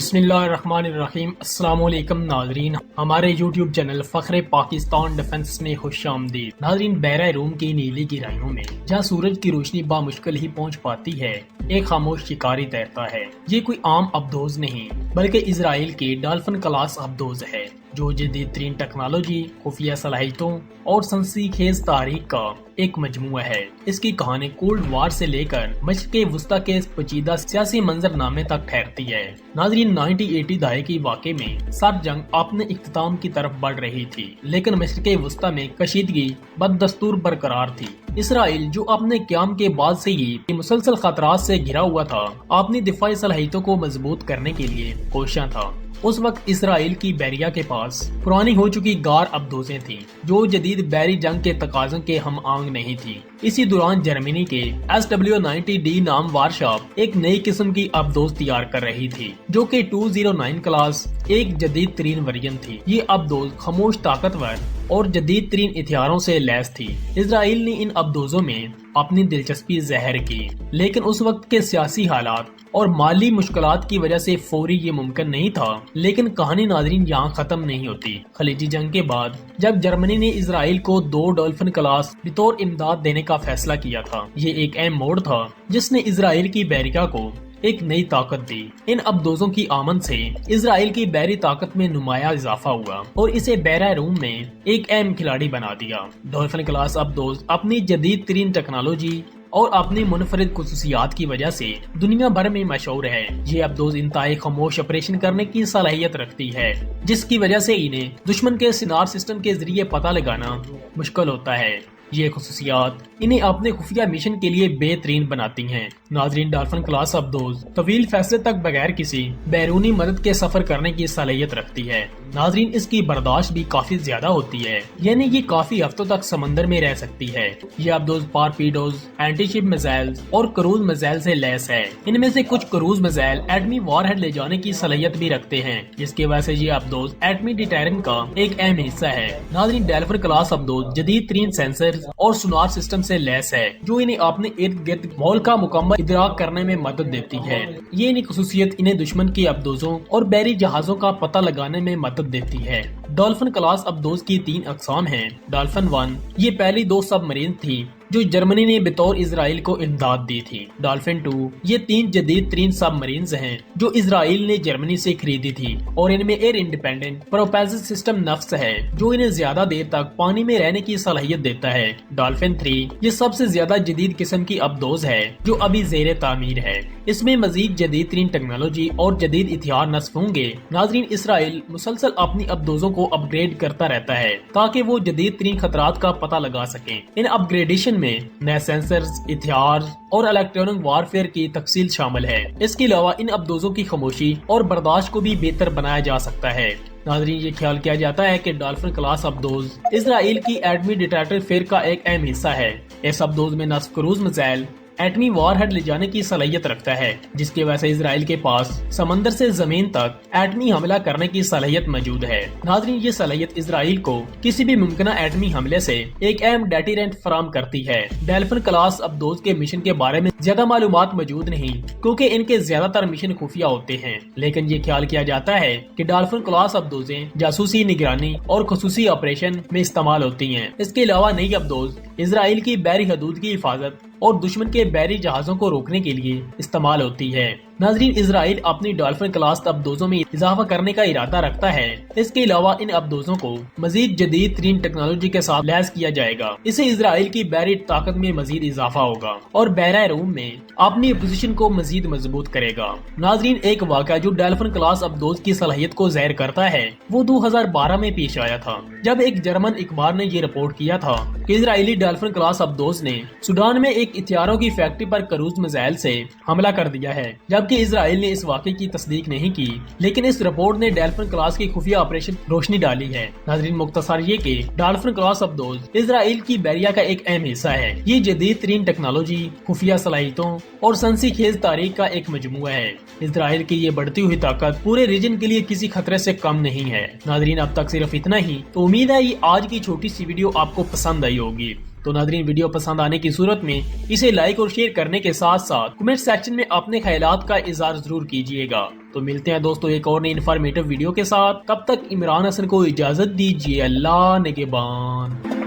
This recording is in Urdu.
بسم اللہ الرحمن الرحیم۔ السلام علیکم ناظرین، ہمارے یوٹیوب چینل فخر پاکستان ڈیفنس میں خوش آمدید۔ ناظرین، بحیرہ روم کی نیلی گہرائیوں میں جہاں سورج کی روشنی بامشکل ہی پہنچ پاتی ہے، ایک خاموش شکاری تیرتا ہے۔ یہ کوئی عام ابدوز نہیں بلکہ اسرائیل کی ڈالفن کلاس ابدوز ہے، جو جدید ترین ٹیکنالوجی، خفیہ صلاحیتوں اور سنسی خیز تاریخ کا ایک مجموعہ ہے۔ اس کی کہانی کولڈ وار سے لے کر مشرق وسطیٰ کے پیچیدہ سیاسی منظر نامے تک ٹھہرتی ہے۔ ناظرین، 1980 دہائی کی واقع میں سرد جنگ اپنے اختتام کی طرف بڑھ رہی تھی، لیکن مشرق وسطیٰ میں کشیدگی بدستور برقرار تھی۔ اسرائیل، جو اپنے قیام کے بعد سے ہی مسلسل خطرات سے گھرا ہوا تھا، اپنی دفاعی صلاحیتوں کو مضبوط کرنے کے لیے کوشاں تھا۔ اس وقت اسرائیل کی بحریہ کے پاس پرانی ہو چکی غار ابدوزیں تھیں، جو جدید بحری جنگ کے تقاضوں کے ہم آہنگ نہیں تھی۔ اسی دوران جرمنی کے SW-90D نام وارشاپ ایک نئی قسم کی ابدوز تیار کر رہی تھی، جو کہ 209 کلاس ایک جدید ترین ورژن تھی۔ یہ ابدوز خاموش، طاقتور اور جدید ترین ہتھیاروں سے لیس تھی۔ اسرائیل نے ان ابدوزوں میں اپنی دلچسپی ظاہر کی، لیکن اس وقت کے سیاسی حالات اور مالی مشکلات کی وجہ سے فوری یہ ممکن نہیں تھا۔ لیکن کہانی ناظرین یہاں ختم نہیں ہوتی۔ خلیجی جنگ کے بعد جب جرمنی نے اسرائیل کو 2 ڈولفن کلاس بطور امداد دینے کا فیصلہ کیا تھا، یہ ایک اہم موڑ تھا جس نے اسرائیل کی بحریہ کو ایک نئی طاقت دی۔ ان ابدوزوں کی آمد سے اسرائیل کی بحری طاقت میں نمایاں اضافہ ہوا اور اسے بحیرہ روم میں ایک اہم کھلاڑی بنا دیا۔ ڈولفن کلاس ابدوز اپنی جدید ترین ٹیکنالوجی اور اپنی منفرد خصوصیات کی وجہ سے دنیا بھر میں مشہور ہے۔ یہ ابدوز انتہائی خاموش آپریشن کرنے کی صلاحیت رکھتی ہے، جس کی وجہ سے انہیں دشمن کے سونار سسٹم کے ذریعے پتہ لگانا مشکل ہوتا ہے۔ یہ خصوصیات انہیں اپنے خفیہ مشن کے لیے بہترین بناتی ہیں۔ ناظرین، ڈالفن کلاس ابدوز طویل فاصلے تک بغیر کسی بیرونی مدد کے سفر کرنے کی صلاحیت رکھتی ہے۔ ناظرین، اس کی برداشت بھی کافی زیادہ ہوتی ہے، یعنی یہ کافی ہفتوں تک سمندر میں رہ سکتی ہے۔ یہ ابدوز ٹارپیڈوز، اینٹی شپ میزائل اور کروز میزائل سے لیس ہے۔ ان میں سے کچھ کروز میزائل ایٹمی وار ہیڈ لے جانے کی صلاحیت بھی رکھتے ہیں، جس کی وجہ سے یہ ابدوز ایٹمی ڈیٹررنٹ کا ایک اہم حصہ ہے۔ ناظرین، ڈالفن کلاس ابدوز جدید ترین سینسر اور سونار سسٹم سے لیس ہے، جو انہیں اپنے ارد گرد ماحول کا مکمل ادراک کرنے میں مدد دیتی ہے۔ یہ انہیں خصوصیت انہیں دشمن کے ابدوزوں اور بحری جہازوں کا پتہ لگانے میں مدد دیتی ہے۔ ڈولفن کلاس ابدوز کی 3 اقسام ہیں۔ ڈولفن 1 یہ پہلی 2 سب مرین تھی جو جرمنی نے بطور اسرائیل کو امداد دی تھی۔ ڈولفن 2 یہ 3 جدید ترین سب مرینز ہیں جو اسرائیل نے جرمنی سے خریدی تھی، اور ان میں ایئر انڈیپینڈنٹ پروپیلشن سسٹم نفس ہے، جو انہیں زیادہ دیر تک پانی میں رہنے کی صلاحیت دیتا ہے۔ ڈولفن 3 یہ سب سے زیادہ جدید قسم کی ابدوز ہے جو ابھی زیر تعمیر ہے۔ اس میں مزید جدید ترین ٹیکنالوجی اور جدید ہتھیار نصب ہوں گے۔ ناظرین، اسرائیل مسلسل اپنی ابدوزوں کو اپ گریڈ کرتا رہتا ہے تاکہ وہ جدید ترین خطرات کا پتہ لگا سکیں۔ ان اپ گریڈیشن میں نئے سینسرز، ہتھیار اور الیکٹرونک وارفیئر کی تفصیل شامل ہے۔ اس کے علاوہ ان ابدوزوں کی خاموشی اور برداشت کو بھی بہتر بنایا جا سکتا ہے۔ ناظرین، یہ خیال کیا جاتا ہے کہ ڈولفن کلاس ابدوز اسرائیل کی ایٹمی ڈیٹررنٹ فیر کا ایک اہم حصہ ہے۔ اس ابدوز میں نصب کروز میزائل ایٹمی وار ہیڈ لے جانے کی صلاحیت رکھتا ہے، جس کی وجہ سے اسرائیل کے پاس سمندر سے زمین تک ایٹمی حملہ کرنے کی صلاحیت موجود ہے۔ ناظرین، یہ صلاحیت اسرائیل کو کسی بھی ممکنہ ایٹمی حملے سے ایک اہم ڈیٹررنٹ فراہم کرتی ہے۔ ڈولفن کلاس ابدوز کے مشن کے بارے میں زیادہ معلومات موجود نہیں، کیونکہ ان کے زیادہ تر مشن خفیہ ہوتے ہیں، لیکن یہ خیال کیا جاتا ہے کہ ڈولفن کلاس ابدوزیں جاسوسی، نگرانی اور خصوصی آپریشن میں استعمال ہوتی ہیں۔ اس کے علاوہ نئی ابدوز اسرائیل کی بحری حدود کی حفاظت اور دشمن کے بحری جہازوں کو روکنے کے لیے استعمال ہوتی ہے۔ ناظرین، اسرائیل اپنی ڈولفن کلاس ابدوزوں میں اضافہ کرنے کا ارادہ رکھتا ہے۔ اس کے علاوہ ان ابدوزوں کو مزید جدید ترین ٹیکنالوجی کے ساتھ لیس کیا جائے گا۔ اسے اسرائیل کی بحری طاقت میں مزید اضافہ ہوگا اور بحیرہ روم میں اپنی پوزیشن کو مزید مضبوط کرے گا۔ ناظرین، ایک واقعہ جو ڈولفن کلاس ابدوز کی صلاحیت کو ظاہر کرتا ہے وہ 2012 میں پیش آیا تھا، جب ایک جرمن اخبار نے یہ رپورٹ کیا تھا کہ اسرائیلی ڈولفن کلاس ابدوز نے سوڈان میں ایک ہتھیاروں کی فیکٹری پر کروز میزائل سے حملہ کر دیا ہے، جبکہ اسرائیل نے اس واقعے کی تصدیق نہیں کی، لیکن اس رپورٹ نے ڈولفن کلاس کی خفیہ آپریشن روشنی ڈالی ہے۔ ناظرین، مختصر یہ کہ ڈولفن کلاس ابدوز اسرائیل کی بحریہ کا ایک اہم حصہ ہے۔ یہ جدید ترین ٹیکنالوجی، خفیہ صلاحیتوں اور سنسی خیز تاریخ کا ایک مجموعہ ہے۔ اسرائیل کی یہ بڑھتی ہوئی طاقت پورے ریجن کے لیے کسی خطرے سے کم نہیں ہے۔ ناظرین، اب تک صرف اتنا ہی، تو امید ہے یہ آج کی چھوٹی سی ویڈیو آپ کو پسند آئی ہوگی۔ تو ناظرین، ویڈیو پسند آنے کی صورت میں اسے لائک اور شیئر کرنے کے ساتھ ساتھ کمنٹ سیکشن میں اپنے خیالات کا اظہار ضرور کیجیے گا۔ تو ملتے ہیں دوستوں ایک اور نئی انفارمیٹو ویڈیو کے ساتھ، تب تک عمران حسن کو اجازت دیجیے، اللہ نگہبان۔